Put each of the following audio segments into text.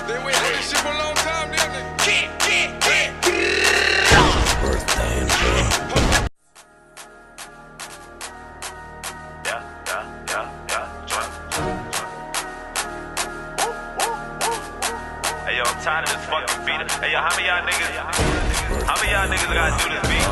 They wait for this shit for a long time, didn't they? Birthday, bro. Hey yo, I'm tired of this fucking beat. Hey yo, how many y'all niggas gotta do this beat?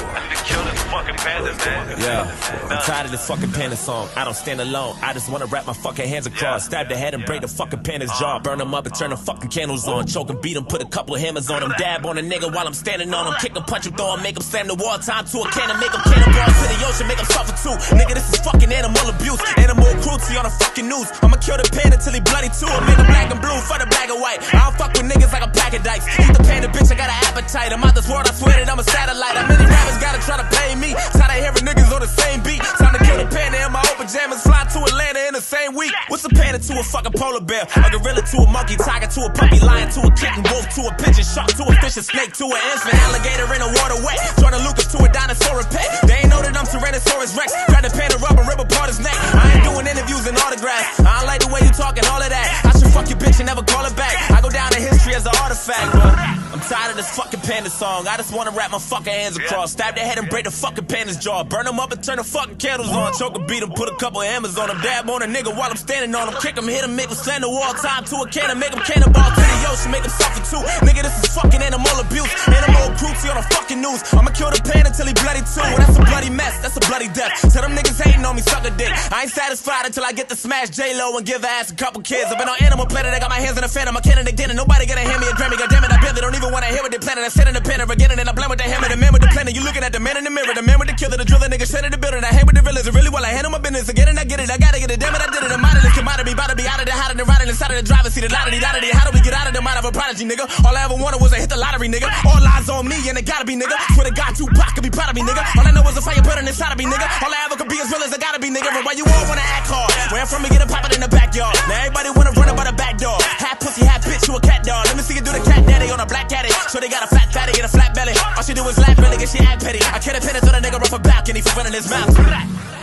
I need to kill this fucking panda, man. Yeah, I'm tired of this fucking panda song. I don't stand alone. I just wanna wrap my fucking hands across. Stab the head and break the fucking panda's jaw. Burn them up and turn the fucking candles on. Choke and beat him, put a couple hammers on him. Dab on a nigga while I'm standing on him. Kick him, punch him, throw him, make him slam the wall. Time to a cannon, make him cannonball to the ocean, make him suffer too. Nigga, this is fucking animal abuse. Animal cruelty on the fucking news. I'ma kill the panda till he bloody too. I'll make him black and blue for the black and white. I don't fuck with niggas like a pack of dice. Eat the panda, bitch, I got an appetite. I'm out this world, I swear that I'm a satellite. How many rappers gotta try to pay me? Tired of hearing niggas on the same beat. Time to kill the panda in my old pajamas. Fly to Atlanta in the same week. What's a panda to a fucking polar bear? A gorilla to a monkey, tiger to a puppy, lion to a kitten, wolf to a pigeon, shark to a fish, a snake to an infant, alligator in a water wet, Jordan Lucas to a dinosaur pet. They ain't know that I'm Tyrannosaurus Rex. Grab the panda rub and rip apart his neck. I ain't doing interviews and autographs. I don't like the way you talking, all of that. I should fuck your bitch and never call it back. I go down in history as an artifact, but I'm tired of this fucking panda song. I just wanna wrap my fucking hands across. Stab their head and break the fucking panda's jaw. Burn them up and turn the fucking candles on. Choke and beat him, put a couple hammers on him. Dab on a nigga while I'm standing on him. Kick him, hit him, make him slam the wall. Time to a cannon, make him cannonball to the ocean, make him suffer too. Nigga, this is fucking animal abuse. Animal cruelty on the fucking news. I'ma kill the panda till he bloody too. That's a bloody mess, that's a bloody death. Tell them niggas hating on me, suck a dick. I ain't satisfied until I get to smash J-Lo and give her ass a couple kids. I've been on Animal Planet, I got my hands in the phantom. I can't and dinner, nobody gonna hand me a Grammy. God damn it, I barely don't even wanna hear what they planning. I sit in the pen again and I blend with the hammer. The man with the planet, you looking at the man in the mirror. The man with the killer, the driller, nigga shit in the building. I hang with the villains, really well I handle my business. Again and I get it, I gotta get it. Damn it, I did it. I'm out of this commodity, about to be out of there, hotter than riding inside of the driver's seat. How do we get out of the mind of a prodigy, nigga? All I ever wanted was to hit the lottery, nigga. All eyes on me and it gotta be, nigga. Swear to God, Tupac could be proud of me, nigga. All I know is a fire burning inside of me, nigga. All I ever could be as real as I gotta be, nigga. And why you all wanna act hard? Where I'm from, we get it poppin' in the backyard. Now everybody wanna run about the back door. Half pussy, half bitch, you a cat dog. Let me see you do the cat daddy on a black caddy. So they got a fat fatty and a flat belly. All she do is laugh, really, get she act petty. I can't pin it to the nigga off a balcony for running his mouth.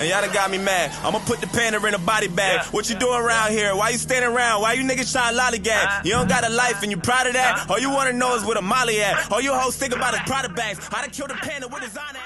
And y'all done got me mad. I'ma put the panda in a body bag. What you doing around here? Why you standing around? Why you niggas trying to lollygag? You don't got a life and you proud of that? All you wanna know is where the molly at. All you hoes think about is product bags. I done killed a panda with designer.